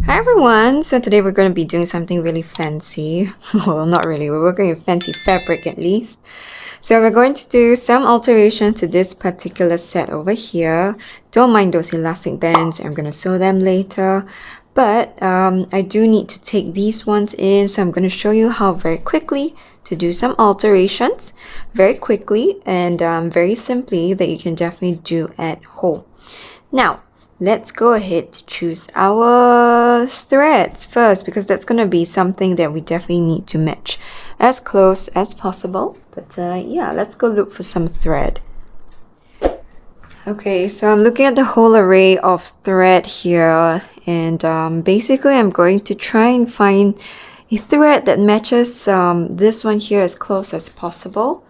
Hi everyone! So today we're going to be doing something really fancy. Well, not really, we're working with fancy fabric at least. So we're going to do some alterations to this particular set over here. Don't mind those elastic bands, I'm going to sew them later. But I do need to take these ones in, so I'm going to show you how very quickly to do some alterations. Very quickly and very simply that you can definitely do at home. Now, let's go ahead to choose our threads first because that's going to be something that we definitely need to match as close as possible. But yeah, let's go look for some thread. Okay, so I'm looking at the whole array of thread here, and basically I'm going to try and find a thread that matches this one here as close as possible.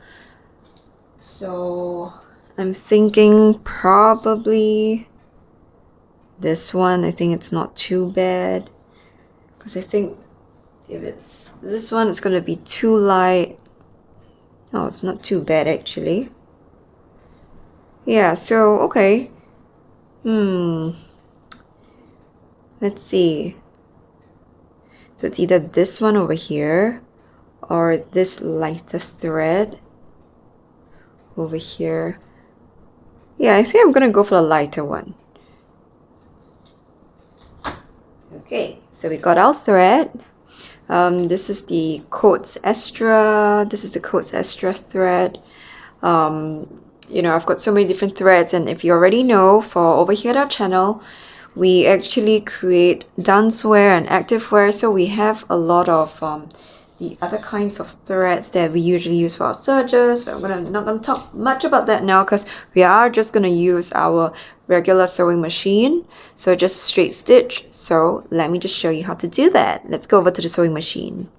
So I'm thinking probably this one. I think it's not too bad because I think if it's this one, it's going to be too light. Oh, it's not too bad actually. Yeah, so okay. Let's see. So it's either this one over here or this lighter thread over here. Yeah, I think I'm going to go for the lighter one. Okay, so we got our thread. This is the Coats Extra. This is the Coats Extra thread. You know, I've got so many different threads, and if you already know, for over here at our channel, we actually create dancewear and activewear, so we have a lot of the other kinds of threads that we usually use for our serges. But I'm not gonna talk much about that now because we are just gonna use our regular sewing machine, so just a straight stitch. So let me just show you how to do that. Let's go over to the sewing machine.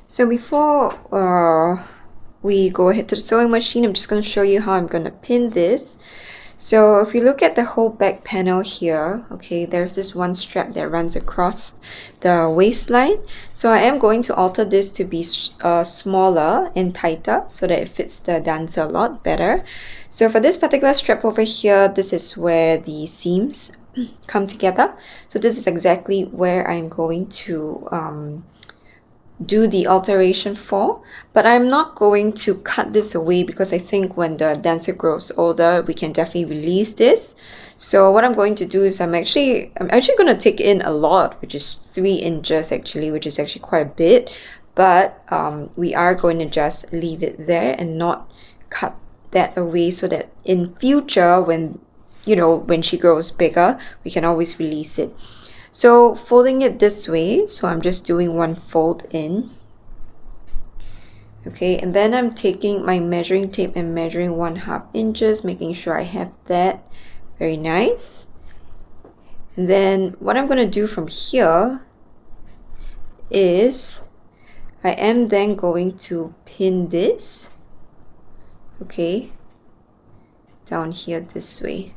So before we go ahead to the sewing machine, I'm just going to show you how I'm going to pin this. So if you look at the whole back panel here, okay, there's this one strap that runs across the waistline. So I am going to alter this to be smaller and tighter so that it fits the dancer a lot better. So for this particular strap over here, this is where the seams come together. So this is exactly where I'm going to do the alteration for, but I'm not going to cut this away because I think when the dancer grows older we can definitely release this. So what I'm going to do is I'm actually going to take in a lot, which is 3 inches actually, which is actually quite a bit, but we are going to just leave it there and not cut that away so that in future when she grows bigger we can always release it. So folding it this way, so I'm just doing one fold in. Okay, and then I'm taking my measuring tape and measuring 1/2 inches, making sure I have that. Very nice. And then what I'm going to do from here is I am then going to pin this, okay, down here this way.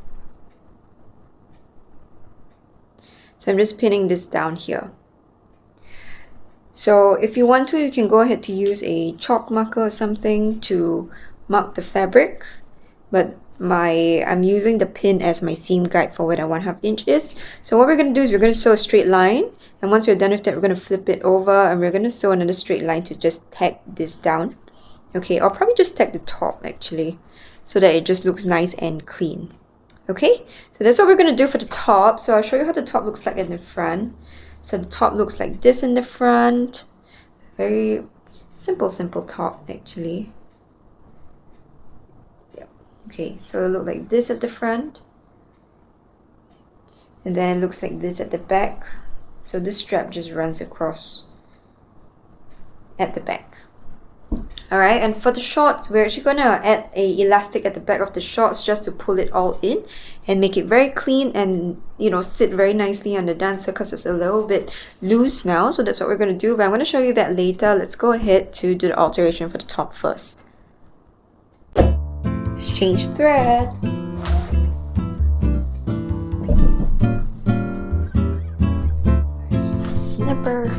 So I'm just pinning this down here. So if you want to, you can go ahead to use a chalk marker or something to mark the fabric, but I'm using the pin as my seam guide for where that 1/2 inch is. So what we're going to do is we're going to sew a straight line, and once we're done with that, we're going to flip it over and we're going to sew another straight line to just tack this down. Okay, I'll probably just tack the top actually so that it just looks nice and clean. Okay, so that's what we're going to do for the top. So I'll show you how the top looks like in the front. So the top looks like this in the front. Very simple top actually. Yep. Okay, so it'll look like this at the front. And then it looks like this at the back. So this strap just runs across at the back. Alright, and for the shorts, we're actually going to add a elastic at the back of the shorts just to pull it all in and make it very clean and, sit very nicely on the dancer because it's a little bit loose now. So that's what we're going to do, but I'm going to show you that later. Let's go ahead to do the alteration for the top first. Let's change thread. Snipper.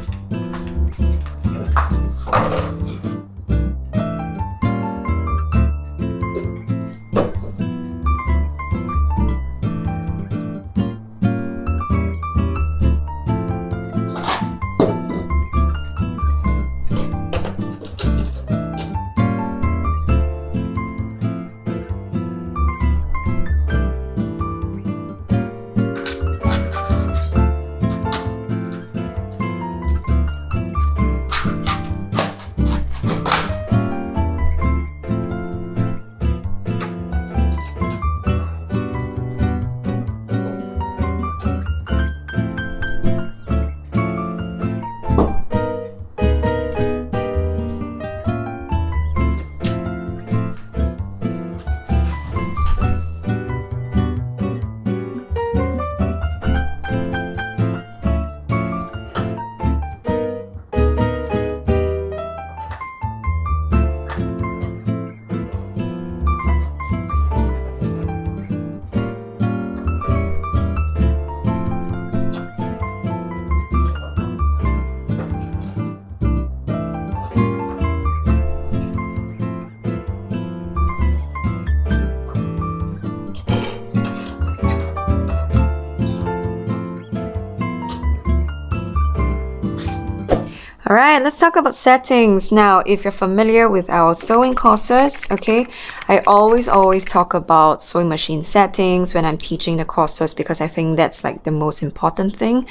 All right, let's talk about settings. Now, if you're familiar with our sewing courses, okay, I always talk about sewing machine settings when I'm teaching the courses because I think that's like the most important thing.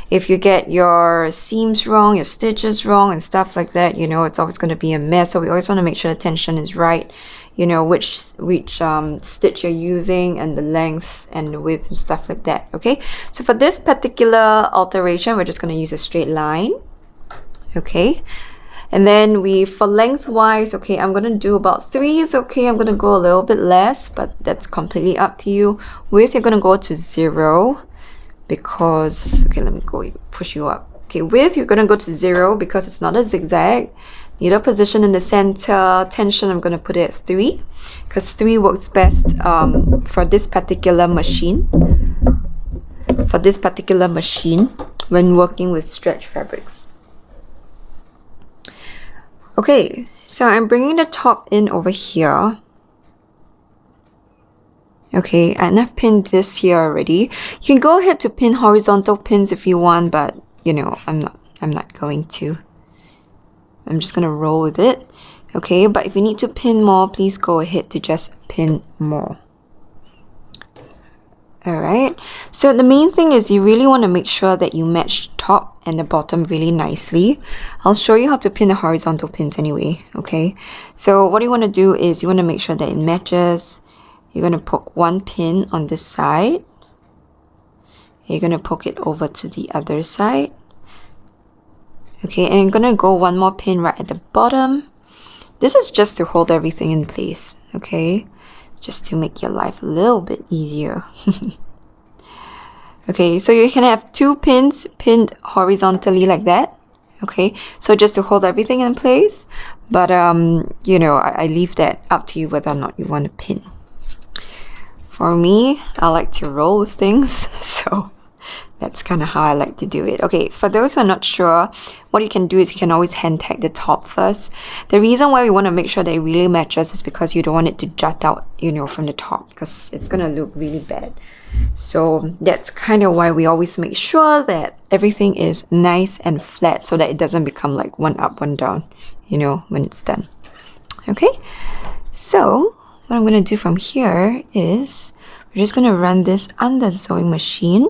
If you get your seams wrong, your stitches wrong and stuff like that, you know, it's always going to be a mess. So we always want to make sure the tension is right, you know, which stitch you're using and the length and the width and stuff like that, okay? So for this particular alteration, we're just going to use a straight line. Okay, and then for lengthwise, okay, I'm gonna do about 3 is okay. I'm gonna go a little bit less, but that's completely up to you. Width, you're gonna go to 0 because, okay, let me go push you up. Okay, width, you're gonna go to 0 because it's not a zigzag. Needle position in the center, tension, I'm gonna put it at 3 because 3 works best for this particular machine. For this particular machine when working with stretch fabrics. Okay, so I'm bringing the top in over here. Okay, and I've pinned this here already. You can go ahead to pin horizontal pins if you want, but you know, I'm not going to. I'm just gonna roll with it. Okay, but if you need to pin more, please go ahead to just pin more. Alright, so the main thing is you really want to make sure that you match the top and the bottom really nicely. I'll show you how to pin the horizontal pins anyway, okay? So what you want to do is you want to make sure that it matches. You're going to poke one pin on this side. You're going to poke it over to the other side. Okay, and you're going to go one more pin right at the bottom. This is just to hold everything in place, okay? Just to make your life a little bit easier. Okay, so you can have 2 pins pinned horizontally like that. Okay, so just to hold everything in place. But, you know, I leave that up to you whether or not you want to pin. For me, I like to roll with things. So that's kind of how I like to do it. Okay, for those who are not sure, what you can do is you can always hand tag the top first. The reason why we want to make sure that it really matches is because you don't want it to jut out, you know, from the top because it's going to look really bad. So that's kind of why we always make sure that everything is nice and flat so that it doesn't become like one up, one down, you know, when it's done. Okay, so what I'm going to do from here is we're just going to run this under the sewing machine.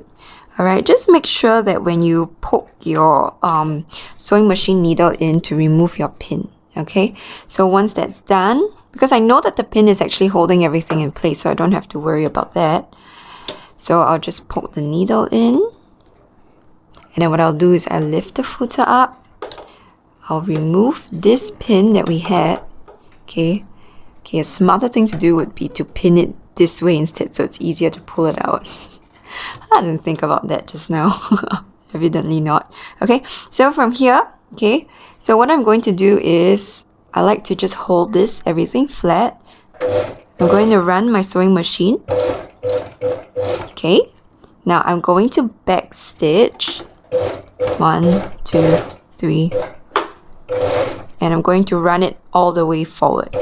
Alright, just make sure that when you poke your sewing machine needle in to remove your pin. Okay, so once that's done, because I know that the pin is actually holding everything in place, so I don't have to worry about that. So I'll just poke the needle in. And then what I'll do is I'll lift the footer up. I'll remove this pin that we had. Okay, a smarter thing to do would be to pin it this way instead so it's easier to pull it out. I didn't think about that just now. Evidently not. Okay, so from here, okay, so what I'm going to do is I like to just hold this, everything flat. I'm going to run my sewing machine. Okay, now I'm going to back stitch 1, 2, 3, and I'm going to run it all the way forward.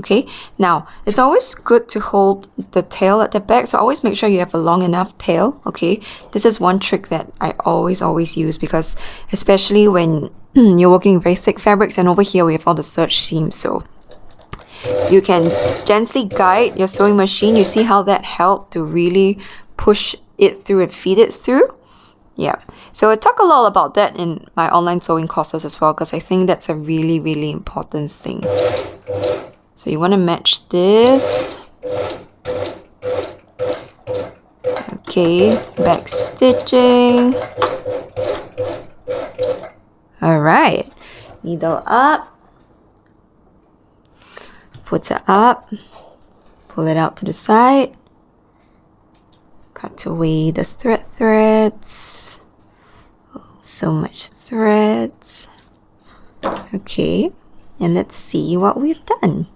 Okay, now it's always good to hold the tail at the back, so always make sure you have a long enough tail. Okay, this is one trick that I always use because especially when you're working with very thick fabrics, and over here we have all the serge seams, so you can gently guide your sewing machine. You see how that helped to really push it through and feed it through? Yeah, so I talk a lot about that in my online sewing courses as well because I think that's a really important thing. So you want to match this. Okay, back stitching. Alright, needle up, footer up, pull it out to the side, cut away the threads. Oh, so much threads. Okay, and let's see what we've done.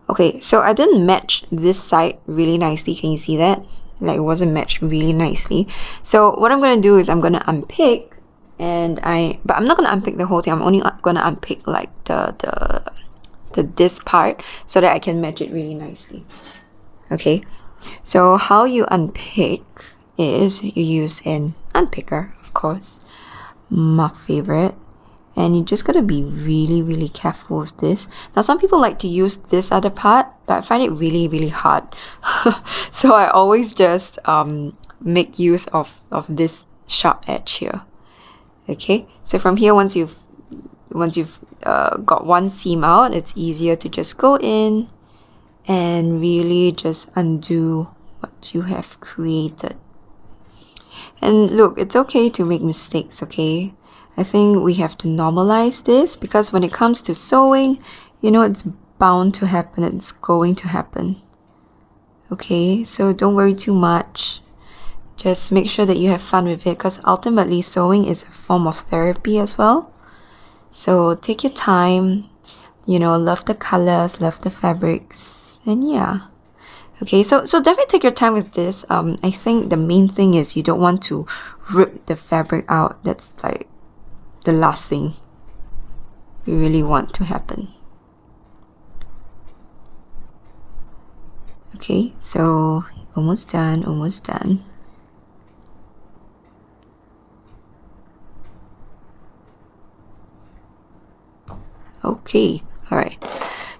Okay, so I didn't match this side really nicely. Can you see that? Like it wasn't matched really nicely. So what I'm gonna do is I'm gonna unpick, but I'm not gonna unpick the whole thing. I'm only gonna unpick like this part so that I can match it really nicely. Okay, so how you unpick is you use an unpicker, of course, my favorite. And you just gotta be really, really careful with this. Now, some people like to use this other part, but I find it really, really hard. So I always just make use of this sharp edge here. Okay, so from here, once you've got one seam out, it's easier to just go in and really just undo what you have created. And look, it's okay to make mistakes, okay? I think we have to normalize this, because when it comes to sewing, you know, it's bound to happen. It's going to happen. Okay, so don't worry too much. Just make sure that you have fun with it, because ultimately sewing is a form of therapy as well. So take your time, you know, love the colors, love the fabrics, and yeah. Okay, so definitely take your time with this. I think the main thing is you don't want to rip the fabric out. That's like the last thing you really want to happen. Okay, so almost done, almost done. Okay, all right.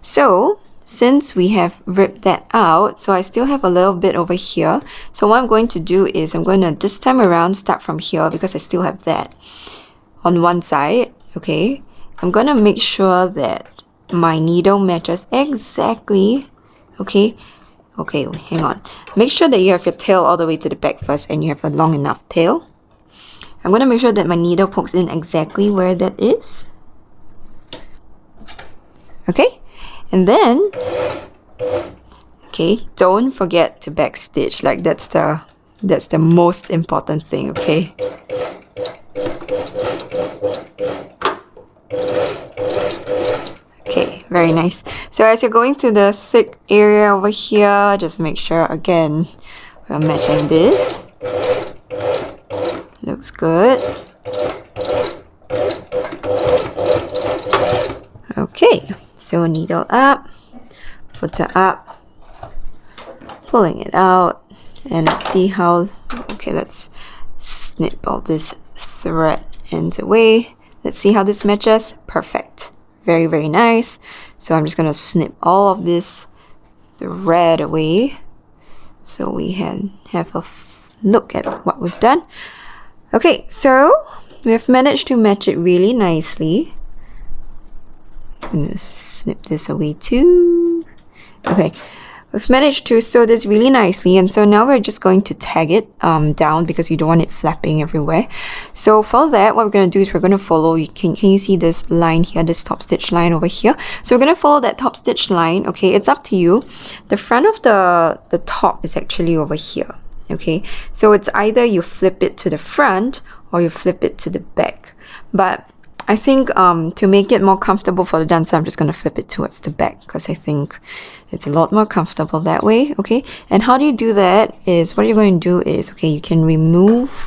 So since we have ripped that out, so I still have a little bit over here. So what I'm going to do is I'm going to this time around start from here, because I still have that on one side. Okay, I'm going to make sure that my needle matches exactly. Okay, hang on. Make sure that you have your tail all the way to the back first, and you have a long enough tail. I'm going to make sure that my needle pokes in exactly where that is. Okay, and then, okay, don't forget to backstitch. Like that's the most important thing, okay? Okay, very nice. So as you're going to the thick area over here, just make sure again we're matching this. Looks good. Okay, so needle up, footer up, pulling it out, and let's see how, okay, let's snip all this thread ends away. Let's see how this matches. Perfect. Very, very nice. So I'm just going to snip all of this thread away so we can have a look at what we've done. Okay, so we've managed to match it really nicely. I'm going to snip this away too. Okay, we've managed to sew this really nicely, and so now we're just going to tag it down, because you don't want it flapping everywhere. So for that, what we're going to do is we're going to follow, can you see this line here, this top stitch line over here? So we're going to follow that top stitch line. Okay, it's up to you. The front of the top is actually over here. Okay, so it's either you flip it to the front or you flip it to the back. But I think to make it more comfortable for the dancer, I'm just going to flip it towards the back, because I think it's a lot more comfortable that way. Okay, and how do you do that is, what you're going to do is, okay, you can remove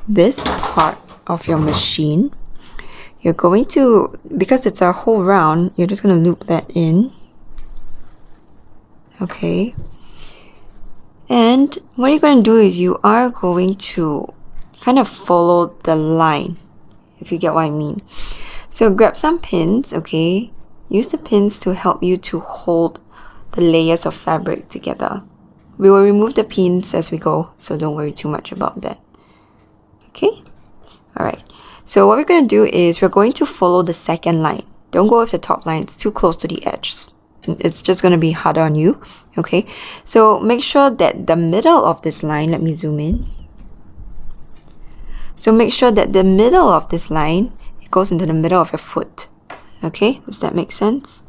this part of your machine. You're going to, because it's a whole round, you're just going to loop that in. Okay, and what you're going to do is you are going to kind of follow the line, if you get what I mean. So grab some pins, okay? Use the pins to help you to hold the layers of fabric together. We will remove the pins as we go, so don't worry too much about that. Okay? Alright. So what we're going to do is we're going to follow the second line. Don't go with the top line, it's too close to the edge. It's just going to be harder on you. Okay? So make sure that the middle of this line, let me zoom in. So make sure that the middle of this line, it goes into the middle of your foot. Okay, does that make sense?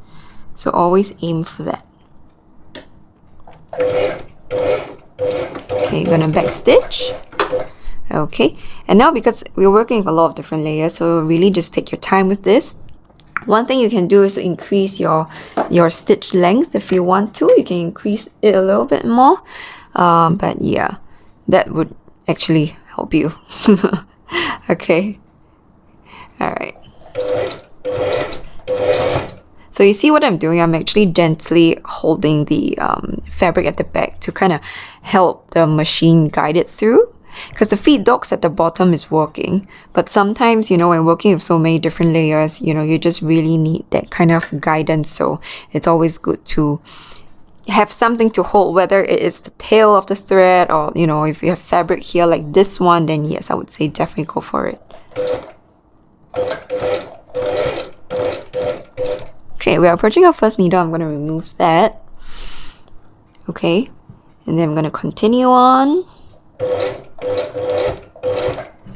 So always aim for that. Okay, you're gonna back stitch. Okay, and now because we're working with a lot of different layers, so really just take your time with this. One thing you can do is to increase your stitch length. If you want to, you can increase it a little bit more. But yeah, that would actually help you. Okay, all right. So you see what I'm doing? I'm actually gently holding the fabric at the back to kind of help the machine guide it through. because the feed dogs at the bottom is working, but sometimes, you know, when working with so many different layers, you know, you just really need that kind of guidance. So it's always good to have something to hold, whether it is the tail of the thread or, you know, if you have fabric here like this one, then yes, I would say definitely go for it. Okay, we're approaching our first needle. I'm going to remove that. Okay, and then I'm going to continue on.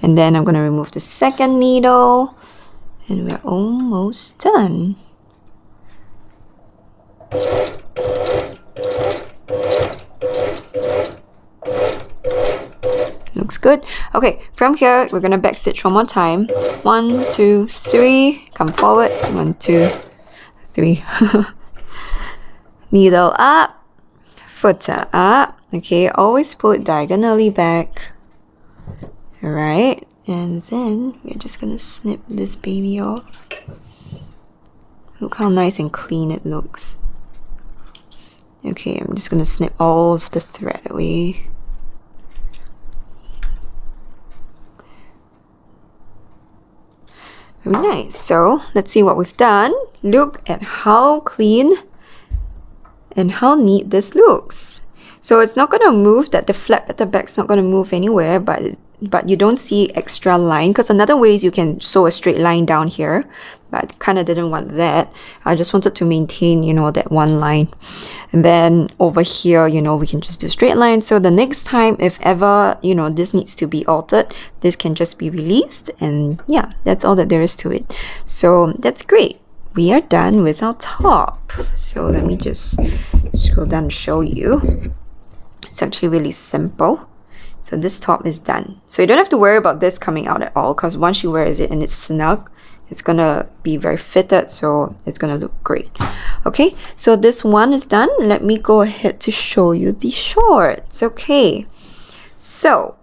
And then I'm going to remove the second needle. And we're almost done. Looks good. Okay, from here, we're going to backstitch one more time. 1, 2, 3. Come forward. 1, 2, 3. Needle up. Footer up. Okay, always pull it diagonally back. Alright, and then we're just going to snip this baby off. Look how nice and clean it looks. Okay, I'm just going to snip all of the thread away. Very nice. So let's see what we've done. Look at how clean and how neat this looks. So it's not going to move, that the flap at the back is not going to move anywhere, but you don't see extra line, because another way is you can sew a straight line down here, but I kind of didn't want that. I just wanted to maintain, you know, that one line. And then over here, you know, we can just do straight lines. So the next time, if ever, you know, this needs to be altered, this can just be released. And yeah, that's all that there is to it. So that's great. We are done with our top. So let me just scroll down and show you. It's actually really simple. So this top is done. So you don't have to worry about this coming out at all, because once you wear it and it's snug, it's gonna be very fitted, so it's gonna look great. Okay, so this one is done. Let me go ahead to show you the shorts. Okay, so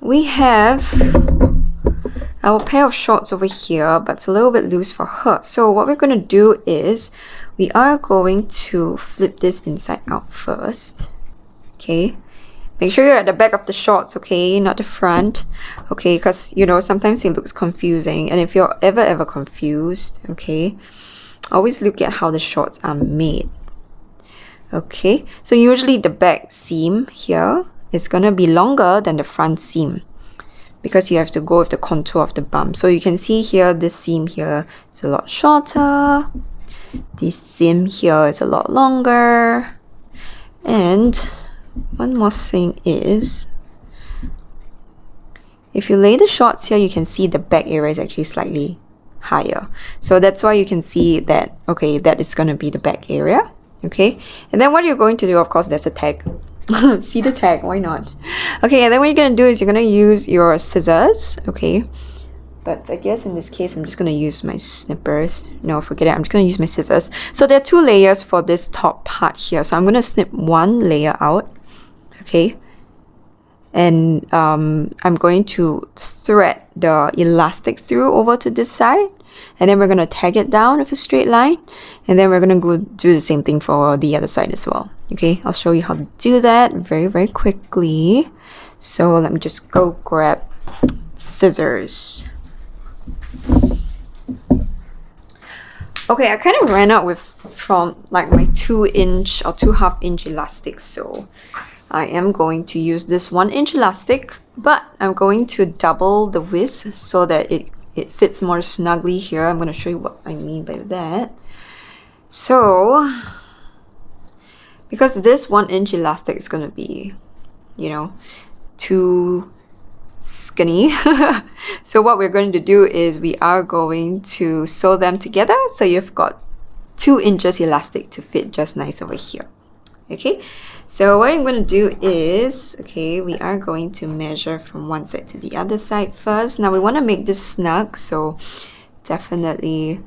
we have our pair of shorts over here, but it's a little bit loose for her. So what we're gonna do is we are going to flip this inside out first. Okay, make sure you're at the back of the shorts, okay, not the front. Okay, because, you know, sometimes it looks confusing, and if you're ever confused, okay, always look at how the shorts are made. Okay, so usually the back seam here is gonna be longer than the front seam, because you have to go with the contour of the bum. So you can see here, this seam here is a lot shorter, this seam here is a lot longer. And one more thing is, if you lay the shorts here, you can see the back area is actually slightly higher. So that's why you can see that, okay, that is going to be the back area. Okay, and then what you're going to do, of course, there's a tag. See the tag, why not? Okay, and then what you're going to do is you're going to use your scissors. Okay, but I guess in this case, I'm just going to use my snippers. No, forget it. I'm just going to use my scissors. So there are 2 layers for this top part here. So I'm going to snip one layer out. Okay, and I'm going to thread the elastic through over to this side, and then we're going to tag it down with a straight line, and then we're going to go do the same thing for the other side as well. Okay, I'll show you how to do that very quickly. So let me just go grab scissors. Okay, I kind of ran out from like my 2-inch or 2.5-inch elastics, so I am going to use this 1-inch elastic, but I'm going to double the width so that it fits more snugly here. I'm going to show you what I mean by that. So, because this 1-inch elastic is going to be, you know, too skinny. So what we're going to do is we are going to sew them together, so you've got 2 inches elastic to fit just nice over here. Okay, so what I'm going to do is, okay, we are going to measure from one side to the other side first. Now we want to make this snug, so definitely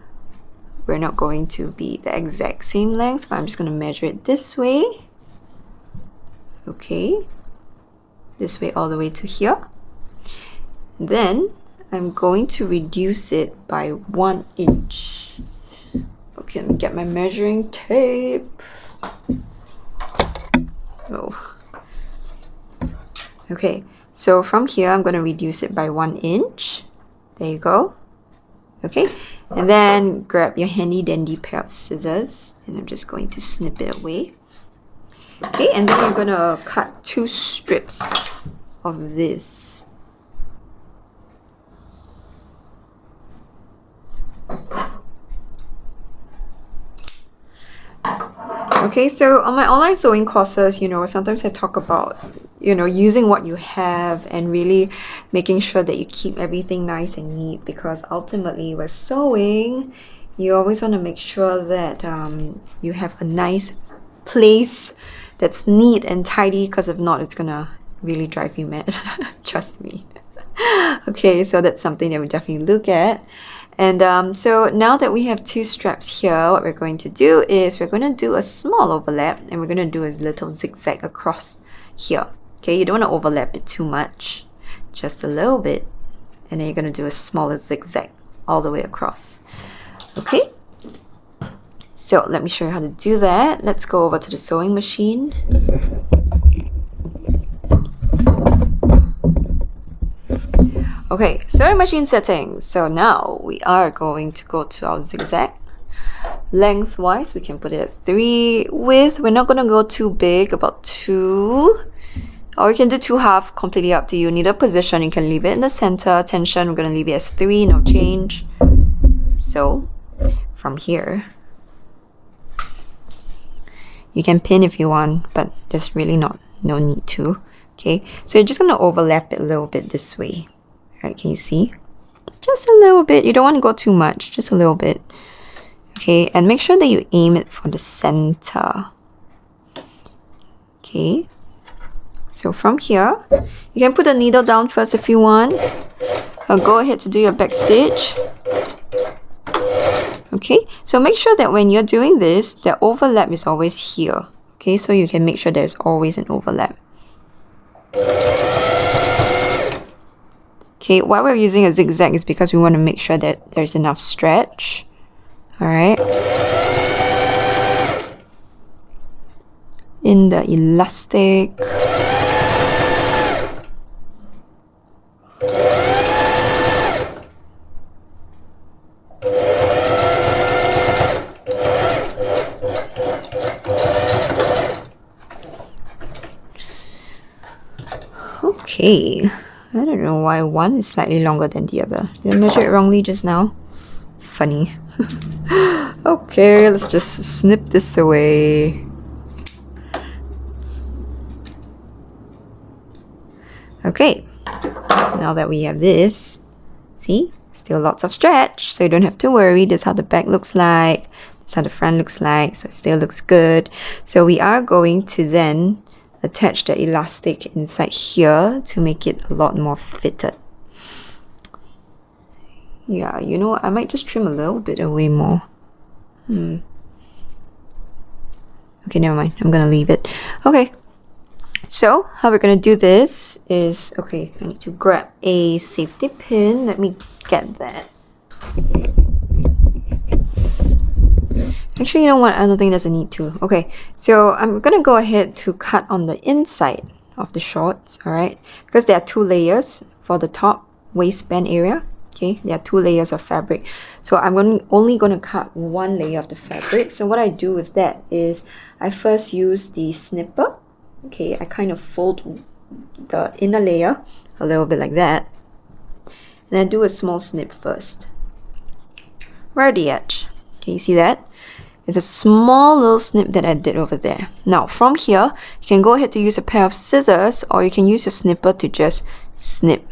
we're not going to be the exact same length, but I'm just going to measure it this way. Okay, this way all the way to here. Then I'm going to reduce it by 1 inch. Okay, let me get my measuring tape. Oh. Okay, so from here, I'm going to reduce it by 1 inch. There you go. Okay, and then grab your handy dandy pair of scissors, and I'm just going to snip it away. Okay, and then you're going to cut 2 strips of this. Okay, so on my online sewing courses, sometimes I talk about, using what you have and really making sure that you keep everything nice and neat, because ultimately with sewing, you always want to make sure that you have a nice place that's neat and tidy, because if not, it's gonna really drive you mad. Trust me. Okay, so that's something that we definitely look at. And so now that we have 2 straps here, what we're going to do is we're going to do a small overlap, and we're going to do a little zigzag across here. Okay, you don't want to overlap it too much, just a little bit, and then you're going to do a smaller zigzag all the way across. Okay, so let me show you how to do that. Let's go over to the sewing machine. Okay, sewing machine settings. So now we are going to go to our zigzag. Lengthwise, we can put it at 3. Width, we're not going to go too big, about 2. Or you can do 2/2, completely up to you. Neither position, you can leave it in the center. Tension, we're going to leave it as 3, no change. So, from here, you can pin if you want, but there's really no need to. Okay, so you're just going to overlap it a little bit this way. Right, can you see? Just a little bit. You don't want to go too much, just a little bit. Okay, and make sure that you aim it for the center. Okay, so from here, you can put the needle down first if you want. Go ahead to do your back stitch. Okay, so make sure that when you're doing this, the overlap is always here. Okay, so you can make sure there's always an overlap. Okay, why we're using a zigzag is because we want to make sure that there's enough stretch. Alright. In the elastic. Okay. I don't know why one is slightly longer than the other. Did I measure it wrongly just now? Funny. Okay, let's just snip this away. Okay, now that we have this, see? Still lots of stretch, so you don't have to worry. This is how the back looks like. This is how the front looks like, so it still looks good. So we are going to then attach the elastic inside here to make it a lot more fitted. Yeah, you know what? I might just trim a little bit away more. Okay, never mind. I'm gonna leave it. Okay, so how we're gonna do this is, okay, I need to grab a safety pin. Let me get that. Actually, you know what? I don't think there's a need to. Okay, so I'm gonna go ahead to cut on the inside of the shorts, alright? Because there are 2 layers for the top waistband area. Okay, there are 2 layers of fabric. So I'm only going to cut 1 layer of the fabric. So what I do with that is I first use the snipper. Okay, I kind of fold the inner layer a little bit like that. And I do a small snip first. Right at the edge. Can you see that? It's a small little snip that I did over there. Now from here, you can go ahead to use a pair of scissors, or you can use your snipper to just snip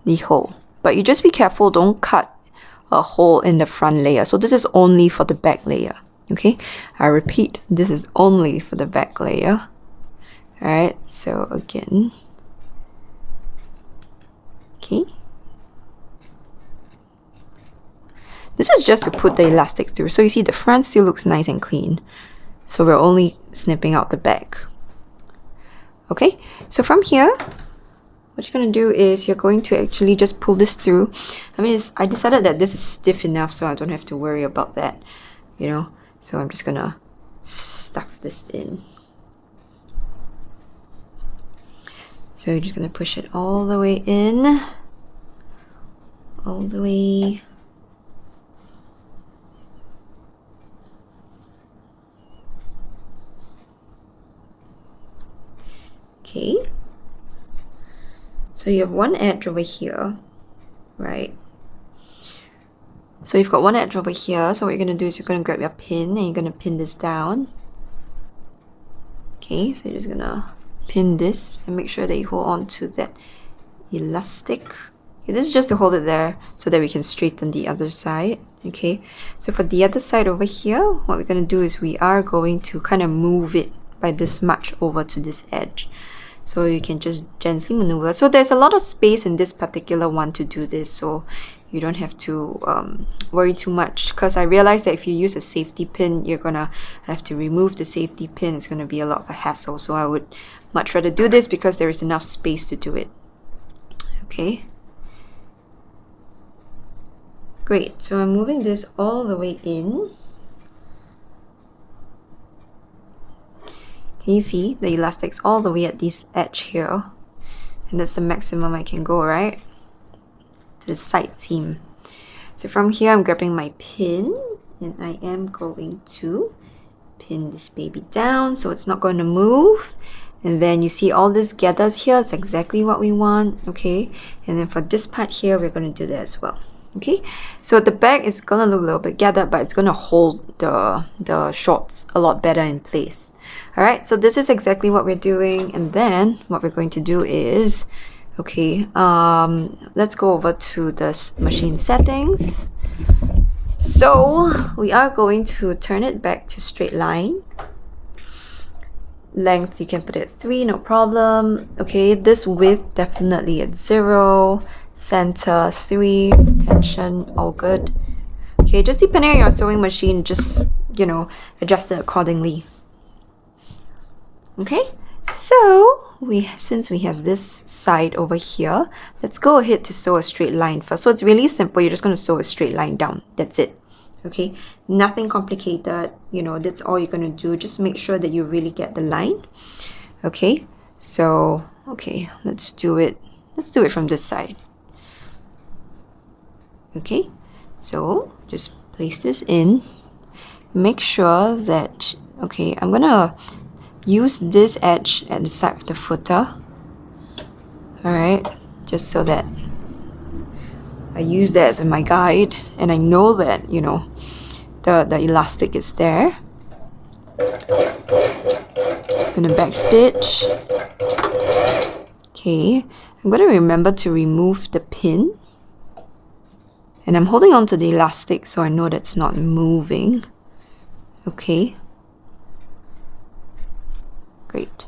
the hole. But you just be careful, don't cut a hole in the front layer. So this is only for the back layer. Okay, I repeat, this is only for the back layer. Alright, so again. Okay. This is just to put the elastics through. So you see the front still looks nice and clean. So we're only snipping out the back. Okay, so from here, what you're going to do is you're going to actually just pull this through. I decided that this is stiff enough so I don't have to worry about that, you know. So I'm just going to stuff this in. So you're just going to push it all the way in, all the way. Okay. So you have one edge over here, right? So you've got one edge over here. So what you're going to do is you're going to grab your pin and you're going to pin this down. Okay, so you're just going to pin this and make sure that you hold on to that elastic. Okay, this is just to hold it there so that we can straighten the other side. Okay, so for the other side over here, what we're going to do is we are going to kind of move it by this much over to this edge. So you can just gently maneuver. So there's a lot of space in this particular one to do this, so you don't have to worry too much, because I realized that if you use a safety pin, you're gonna have to remove the safety pin. It's gonna be a lot of a hassle, so I would much rather do this because there is enough space to do it. Okay, great. So I'm moving this all the way in. Can you see the elastic's all the way at this edge here? And that's the maximum I can go, right? To the side seam. So from here, I'm grabbing my pin and I am going to pin this baby down so it's not going to move. And then you see all this gathers here. It's exactly what we want, okay? And then for this part here, we're going to do that as well. Okay, so the back is going to look a little bit gathered, but it's going to hold the shorts a lot better in place. Alright, so this is exactly what we're doing, and then what we're going to do is, okay, let's go over to the machine settings. So we are going to turn it back to straight line. Length, you can put it at 3, no problem. Okay, this width definitely at 0. Center 3, tension, all good. Okay, just depending on your sewing machine, just, you know, adjust it accordingly. Okay, so since we have this side over here, let's go ahead to sew a straight line first. So it's really simple. You're just going to sew a straight line down. That's it. Okay, nothing complicated. You know, that's all you're going to do. Just make sure that you really get the line. Okay, so okay, let's do it. Let's do it from this side. Okay, so just place this in. Make sure that, okay, I'm gonna use this edge at the side of the footer. Alright, just so that I use that as my guide and I know that, you know, the elastic is there. I'm gonna back stitch. Okay, I'm gonna remember to remove the pin. And I'm holding on to the elastic so I know that's not moving. Okay. Great.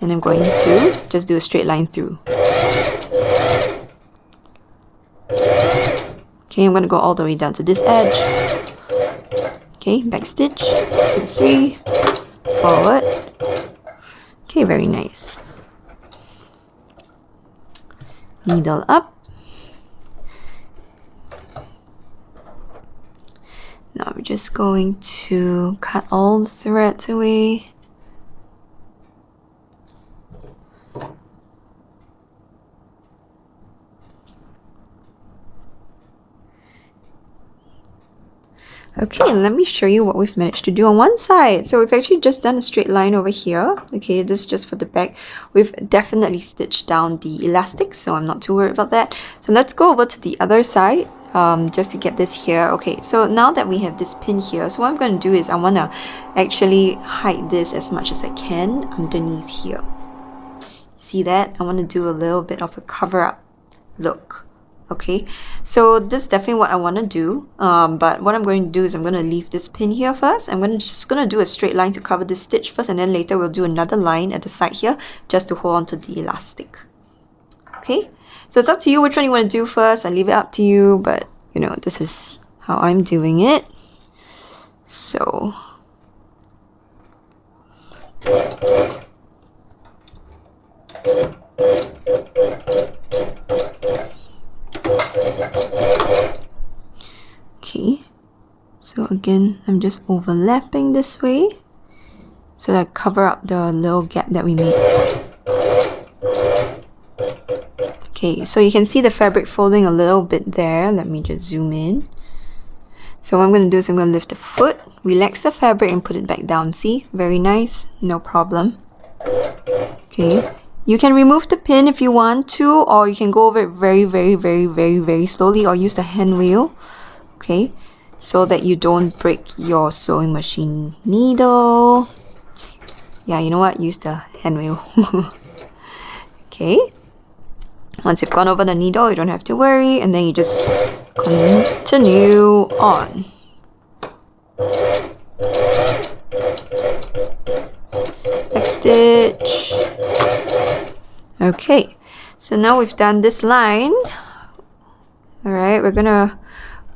And I'm going to just do a straight line through. Okay, I'm going to go all the way down to this edge. Okay, back stitch, 2, 3, forward. Okay, very nice. Needle up. Now we're just going to cut all the threads away. Okay, let me show you what we've managed to do on one side. So we've actually just done a straight line over here. Okay, this is just for the back. We've definitely stitched down the elastic, so I'm not too worried about that. So let's go over to the other side. Just to get this here. Okay, so now that we have this pin here, so what I'm going to do is I want to actually hide this as much as I can underneath here. See that? I want to do a little bit of a cover-up look. Okay, so this is definitely what I want to do, but what I'm going to do is I'm going to leave this pin here first. I'm just going to do a straight line to cover this stitch first, and then later we'll do another line at the side here just to hold on to the elastic. Okay, so it's up to you which one you want to do first. I leave it up to you, but you know, this is how I'm doing it. So okay, so again, I'm just overlapping this way so that I cover up the little gap that we made. Okay, so you can see the fabric folding a little bit there. Let me just zoom in. So what I'm going to do is I'm going to lift the foot, relax the fabric and put it back down. See? Very nice. No problem. Okay. You can remove the pin if you want to, or you can go over it very slowly, or use the hand wheel. Okay. So that you don't break your sewing machine needle. Yeah, you know what? Use the hand wheel. Okay. Once you've gone over the needle, you don't have to worry, and then you just continue on. Back stitch. Okay, so now we've done this line. Alright, we're gonna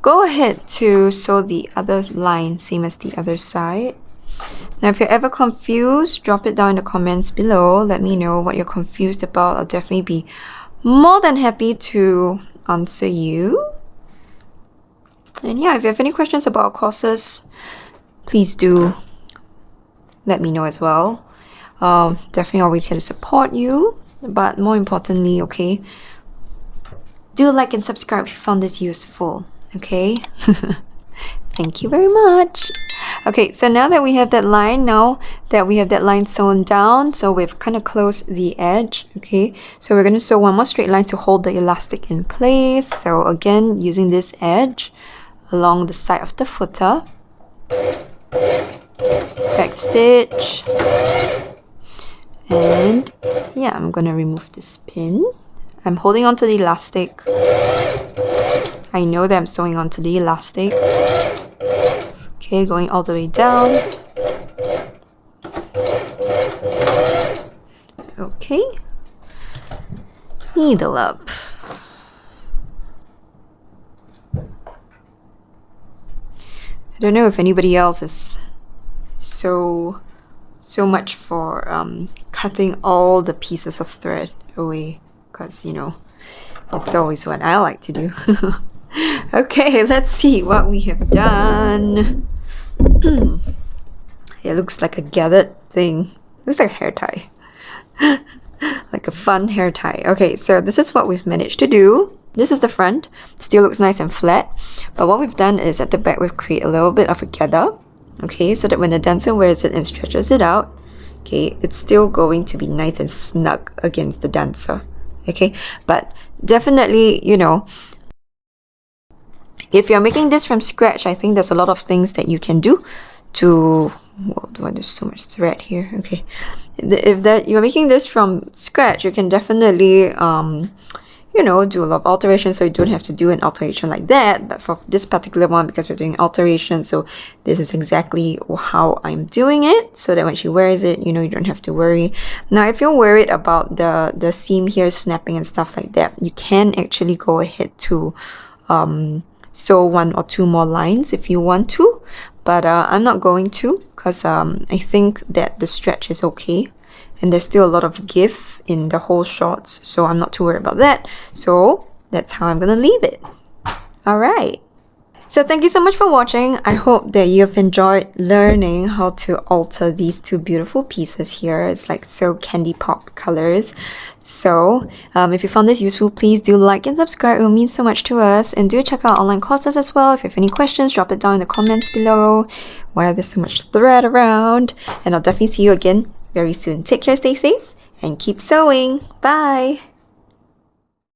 go ahead to sew the other line, same as the other side. Now if you're ever confused, drop it down in the comments below. Let me know what you're confused about. I'll definitely be more than happy to answer you. And yeah, if you have any questions about our courses, please do let me know as well. Definitely always here to support you. But more importantly, okay, do like and subscribe if you found this useful. Okay? Thank you very much. Okay, so now that we have that line, sewn down, so we've kind of closed the edge. Okay, so we're going to sew one more straight line to hold the elastic in place. So again, using this edge along the side of the footer, back stitch, and yeah, I'm going to remove this pin. I'm holding onto the elastic. I know that I'm sewing onto the elastic. Okay, going all the way down. Okay. Needle up. I don't know if anybody else is so much for cutting all the pieces of thread away, because you know, it's always what I like to do. Okay, let's see what we have done. It looks like a gathered thing. Looks like a hair tie. Like a fun hair tie. Okay, so this is what we've managed to do. This is the front. Still looks nice and flat. But what we've done is at the back we've created a little bit of a gather. Okay, so that when the dancer wears it and stretches it out, okay, it's still going to be nice and snug against the dancer. Okay, but definitely, you know, if you're making this from scratch, I think there's a lot of things that you can do to... Whoa, there's so much thread here. Okay, if you're making this from scratch, you can definitely you know, do a lot of alterations, so you don't have to do an alteration like that. But for this particular one, because we're doing alteration, so this is exactly how I'm doing it, so that when she wears it, you know, you don't have to worry. Now if you're worried about the seam here snapping and stuff like that, you can actually go ahead to sew 1 or 2 more lines if you want to, but I'm not going to, because I think that the stretch is okay and there's still a lot of give in the whole shorts, so I'm not too worried about that. So that's how I'm gonna leave it. Alright, so thank you so much for watching. I hope that you've enjoyed learning how to alter these 2 beautiful pieces here. It's like so candy pop colors. So if you found this useful, please do like and subscribe. It will mean so much to us. And do check out online courses as well. If you have any questions, drop it down in the comments below. Why there's so much thread around. And I'll definitely see you again very soon. Take care, stay safe, and keep sewing. Bye!